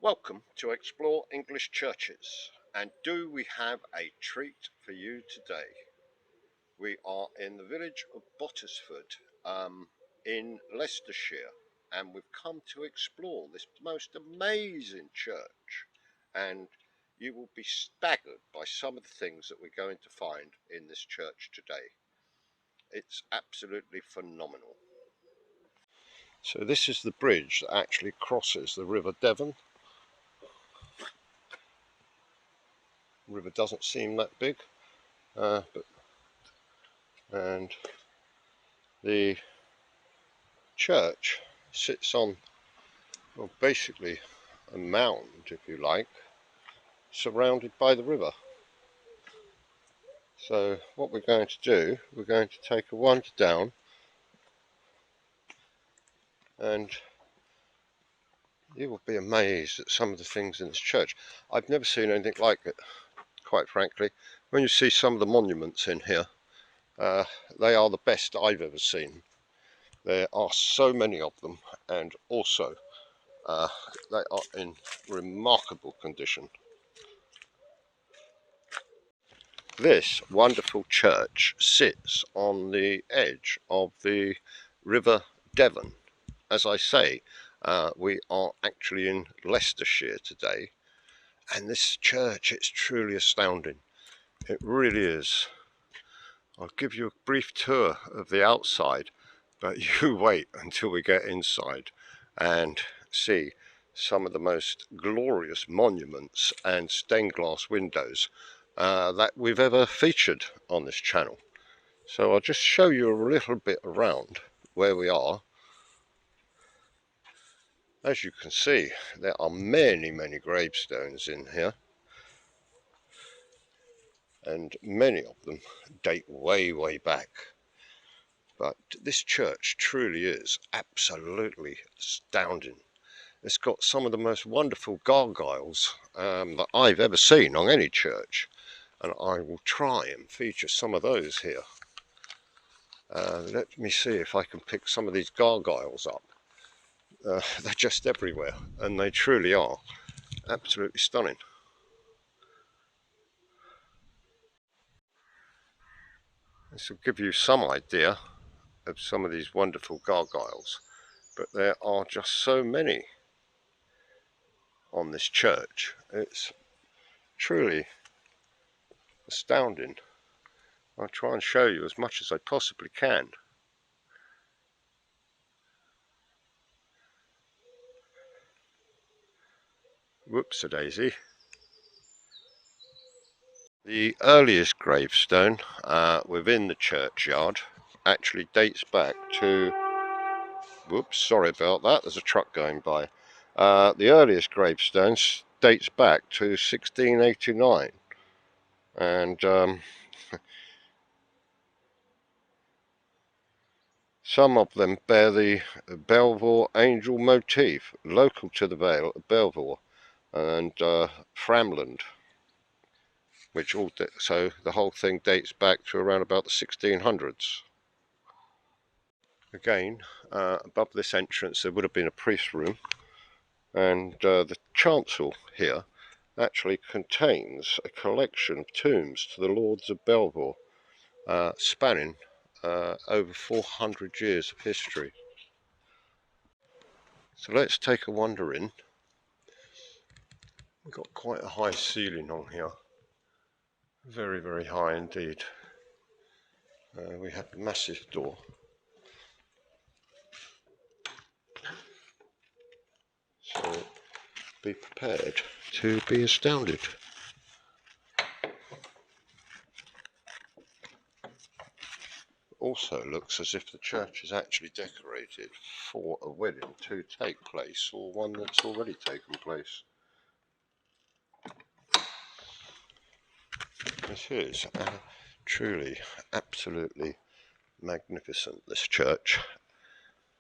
Welcome to Explore English Churches, and do we have a treat for you today? We are in the village of Bottisford in Leicestershire, and we've come to explore this most amazing church, and you will be staggered by some of the things that we're going to find in this church today. It's absolutely phenomenal. So this is the bridge that actually crosses the River Devon. The river doesn't seem that big, and the church sits on, well, basically a mound, if you like, surrounded by the river. So what we're going to do, we're going to take a wander down, and you will be amazed at some of the things in this church. I've never seen anything like it, quite frankly. When you see some of the monuments in here, they are the best I've ever seen. There are so many of them, and also they are in remarkable condition. This wonderful church sits on the edge of the River Devon. As I say, we are actually in Leicestershire today, and this church, it's truly astounding. It really is. I'll give you a brief tour of the outside, but you wait until we get inside and see some of the most glorious monuments and stained glass windows that we've ever featured on this channel. So I'll just show you a little bit around where we are. As you can see, there are many gravestones in here, and many of them date way back. But this church truly is absolutely astounding. It's got some of the most wonderful gargoyles that I've ever seen on any church, and I will try and feature some of those here. Let me see if I can pick some of these gargoyles up. They're just everywhere, and they truly are absolutely stunning. This will give you some idea of some of these wonderful gargoyles, but there are just so many on this church. It's truly astounding. I'll try and show you as much as I possibly can. Whoops-a-daisy. The earliest gravestone within the churchyard actually dates back to, whoops, sorry about that, there's a truck going by. The earliest gravestone dates back to 1689, and some of them bear the Belvoir angel motif, local to the Vale of Belvoir and Framland, which all so the whole thing dates back to around about the 1600s. Again, above this entrance there would have been a priest's room, and the chancel here actually contains a collection of tombs to the lords of Belvoir, spanning over 400 years of history. So let's take a wander in. We've got quite a high ceiling on here, very high indeed. We have a massive door. So be prepared to be astounded. Also looks as if the church is actually decorated for a wedding to take place, or one that's already taken place. This is truly absolutely magnificent, this church,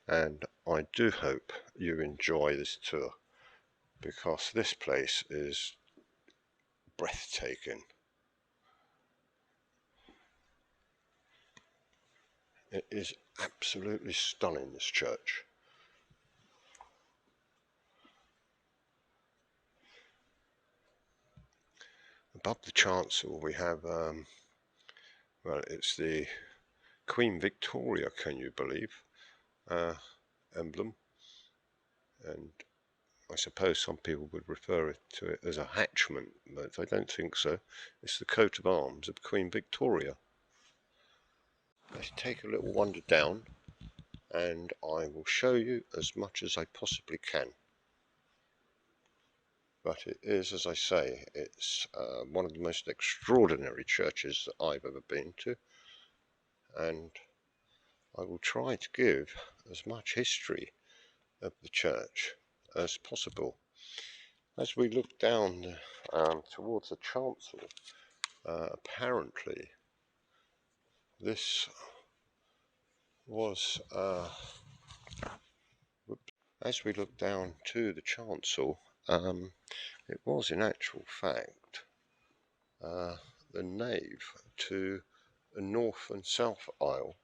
and I do hope you enjoy this tour, because this place is breathtaking. It is absolutely stunning, this church. Above the chancel we have, well, it's the Queen Victoria, can you believe, emblem, and I suppose some people would refer to it as a hatchment, but I don't think so. It's the coat of arms of Queen Victoria. Let's take a little wander down and I will show you as much as I possibly can. But it is, as I say, it's one of the most extraordinary churches that I've ever been to, and I will try to give as much history of the church as possible. As we look down towards the chancel, apparently this was, as we look down to the chancel, it was in actual fact the nave to the north and south aisle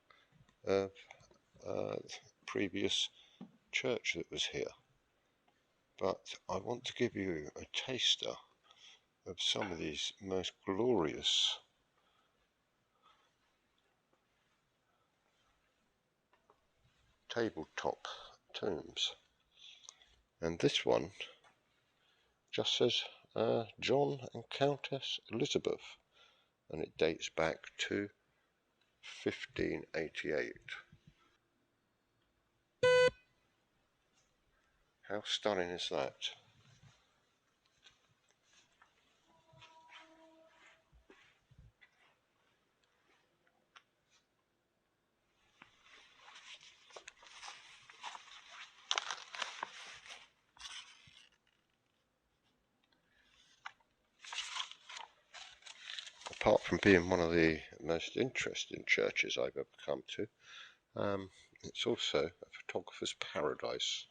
of previous church that was here. But I want to give you a taster of some of these most glorious tabletop tombs. And this one just says John and Countess Elizabeth, and it dates back to 1588. How stunning is that? Apart from being one of the most interesting churches I've ever come to, it's also a photographer's paradise.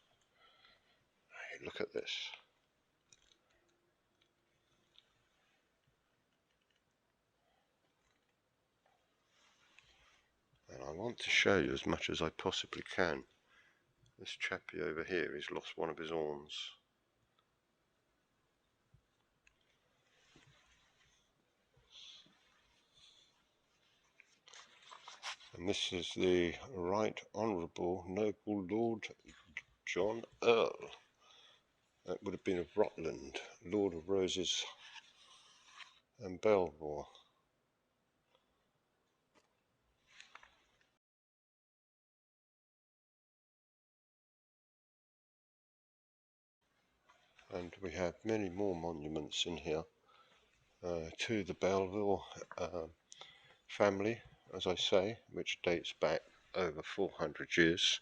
Hey, look at this. And I want to show you as much as I possibly can. This chappie over here, he's lost one of his horns. And this is the Right Honourable Noble Lord John Earl. That would have been of Rutland, Lord of Roses and Belvoir. And we have many more monuments in here to the Belvoir family, as I say, which dates back over 400 years.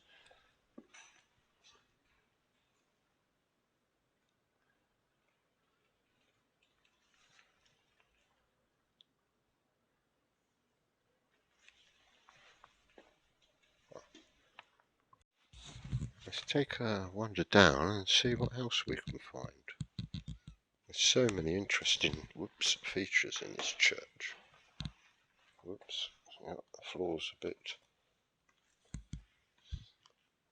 Let's take a wander down and see what else we can find. There's so many interesting features in this church. Whoops, yeah, the floor's a bit.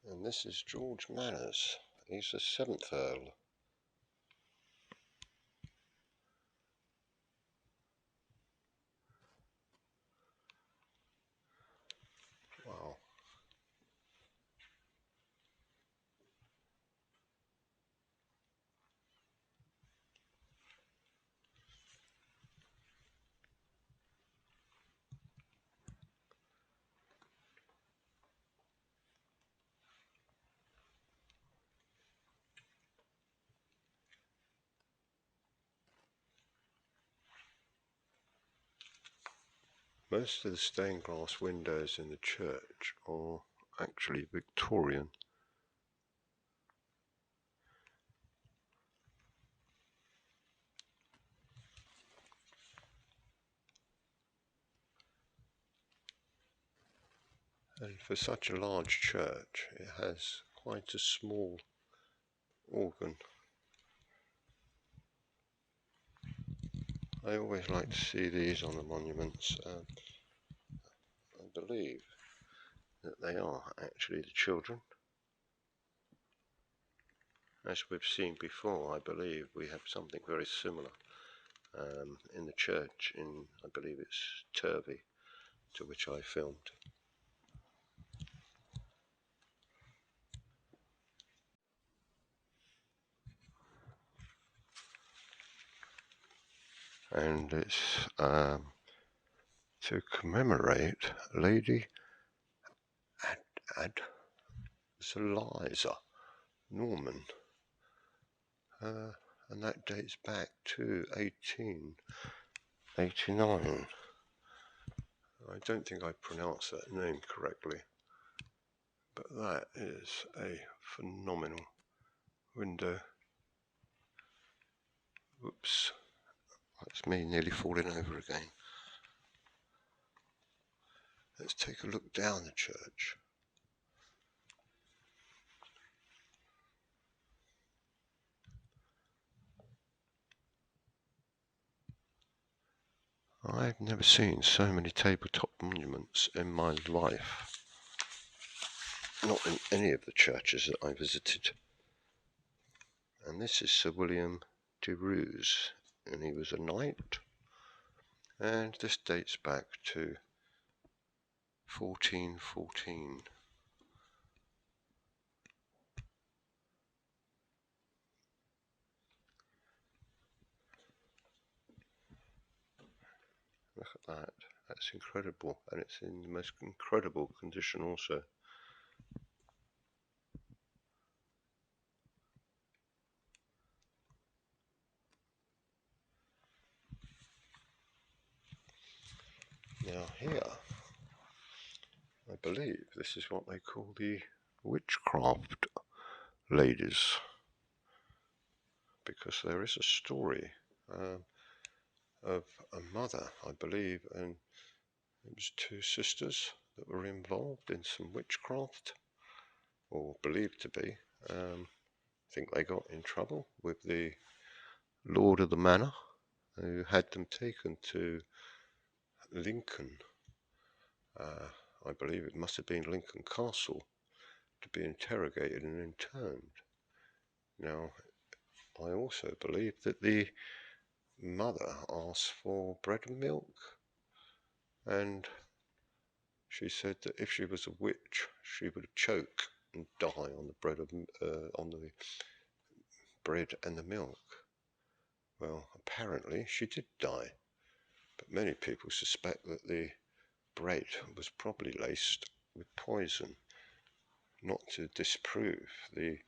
And this is George Manners. He's the 7th Earl. Wow. Most of the stained glass windows in the church are actually Victorian. And for such a large church, it has quite a small organ. I always like to see these on the monuments. I believe that they are actually the children. As we've seen before, I believe we have something very similar in the church in, I believe it's Turvey, to which I filmed. And it's to commemorate Lady Eliza Norman, and that dates back to 1889. I don't think I pronounced that name correctly, but that is a phenomenal window. Whoops, that's me nearly falling over again. Let's take a look down the church. I've never seen so many tabletop monuments in my life. Not in any of the churches that I visited. And this is Sir William de Roos, and he was a knight. And this dates back to 1414. Look at that. That's incredible, and it's in the most incredible condition also. Now here, I believe this is what they call the Witchcraft ladies, because there is a story of a mother, I believe, and it was two sisters that were involved in some witchcraft, or believed to be. I think they got in trouble with the lord of the manor, who had them taken to Lincoln. I believe it must have been Lincoln Castle, to be interrogated and interned. Now, I also believe that the mother asked for bread and milk, and she said that if she was a witch, she would choke and die on the bread and the milk. Well, apparently she did die, but many people suspect that the bread was probably laced with poison, not to disprove the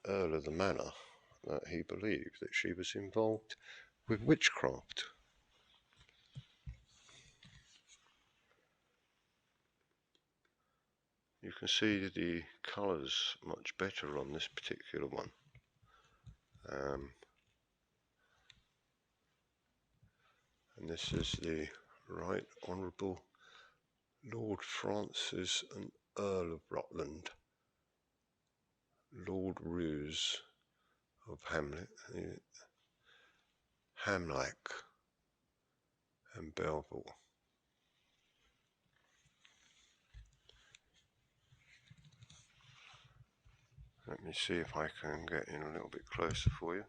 Earl of the Manor that he believed that she was involved with witchcraft. You can see the colours much better on this particular one. And this is the Right Honourable Lord Francis and Earl of Rutland, Lord Roos of Hamlack and Belleville. Let me see if I can get in a little bit closer for you.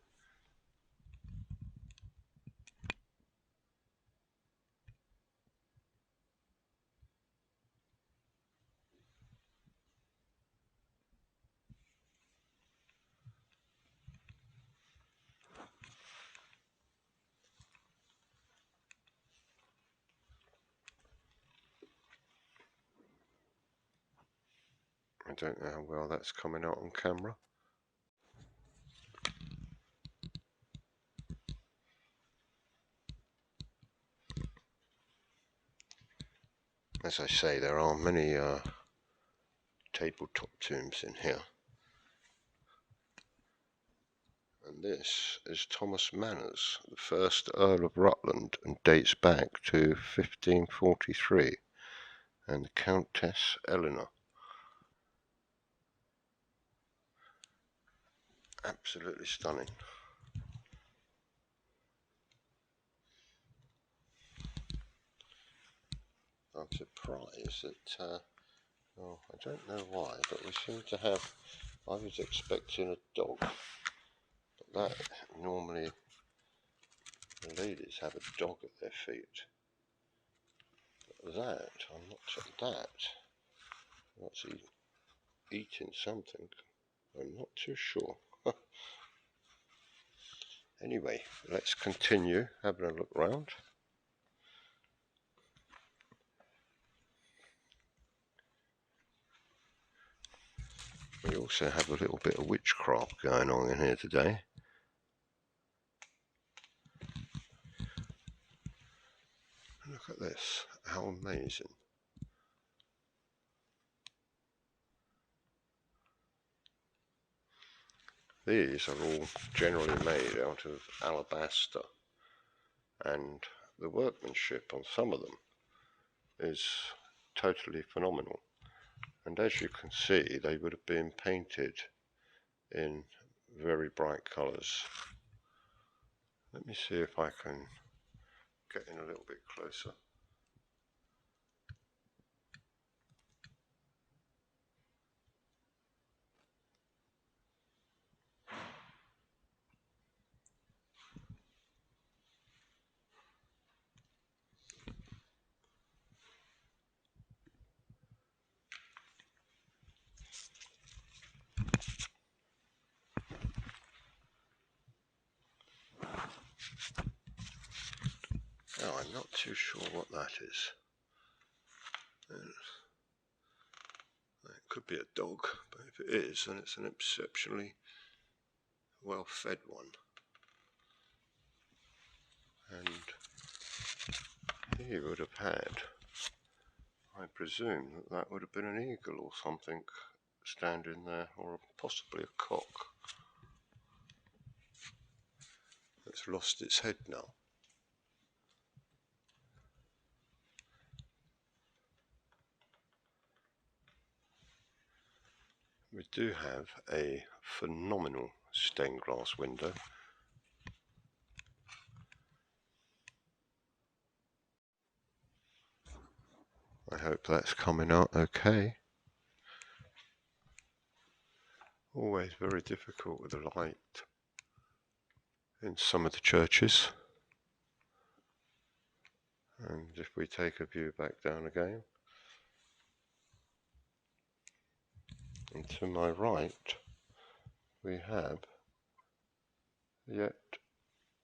I don't know how well that's coming out on camera. As I say, there are many tabletop tombs in here. And this is Thomas Manners, the first Earl of Rutland, and dates back to 1543, and the Countess Eleanor. Absolutely stunning. I'm surprised that, well, I don't know why, but we seem to have, I was expecting a dog, but that normally The ladies have a dog at their feet. That, I'm not sure that. What's he eating something? I'm not too sure. Anyway, let's continue having a look round. We also have a little bit of witchcraft going on in here today. Look at this, how amazing. These are all generally made out of alabaster, and the workmanship on some of them is totally phenomenal. And as you can see, they would have been painted in very bright colours. Let me see if I can get in a little bit closer. Now, I'm not too sure what that is. It could be a dog, but if it is, then it's an exceptionally well-fed one. And he would have had, I presume that would have been an eagle or something standing there, or possibly a cock. It's lost its head now. We do have a phenomenal stained glass window. I hope that's coming out okay. Always very difficult with the light in some of the churches. And if we take a view back down again, and to my right we have yet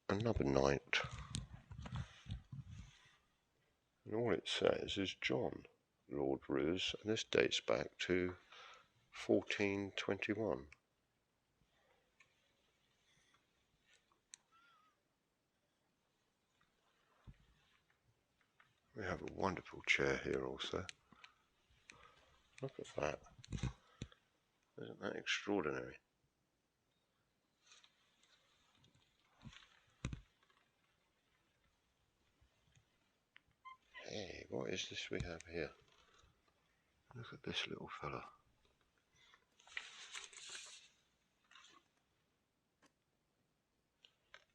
another night, and all it says is John, Lord Roos, and this dates back to 1421. We have a wonderful chair here also. Look at that. Isn't that extraordinary? Hey, what is this we have here? Look at this little fella.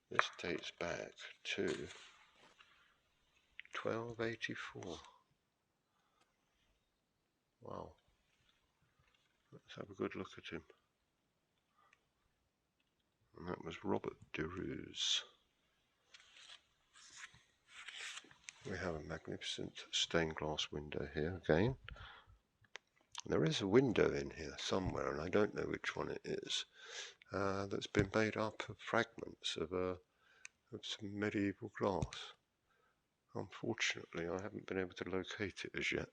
This dates back to 1284. Wow. Let's have a good look at him. And that was Robert de Roos. We have a magnificent stained glass window here again. There is a window in here somewhere, and I don't know which one it is, that's been made up of fragments of some medieval glass. Unfortunately, I haven't been able to locate it as yet.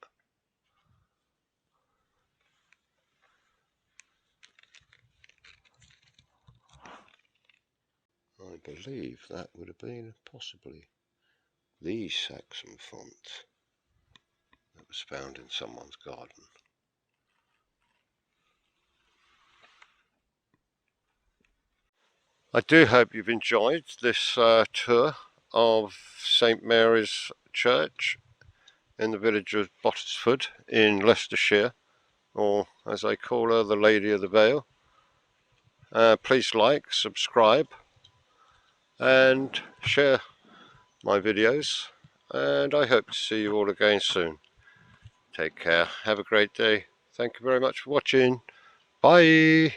I believe that would have been possibly the Saxon font that was found in someone's garden. I do hope you've enjoyed this tour of St Mary's Church in the village of Bottisford in Leicestershire, or as I call her, the Lady of the Vale. Please like, subscribe and share my videos, and I hope to see you all again soon. Take care, have a great day. Thank you very much for watching. Bye.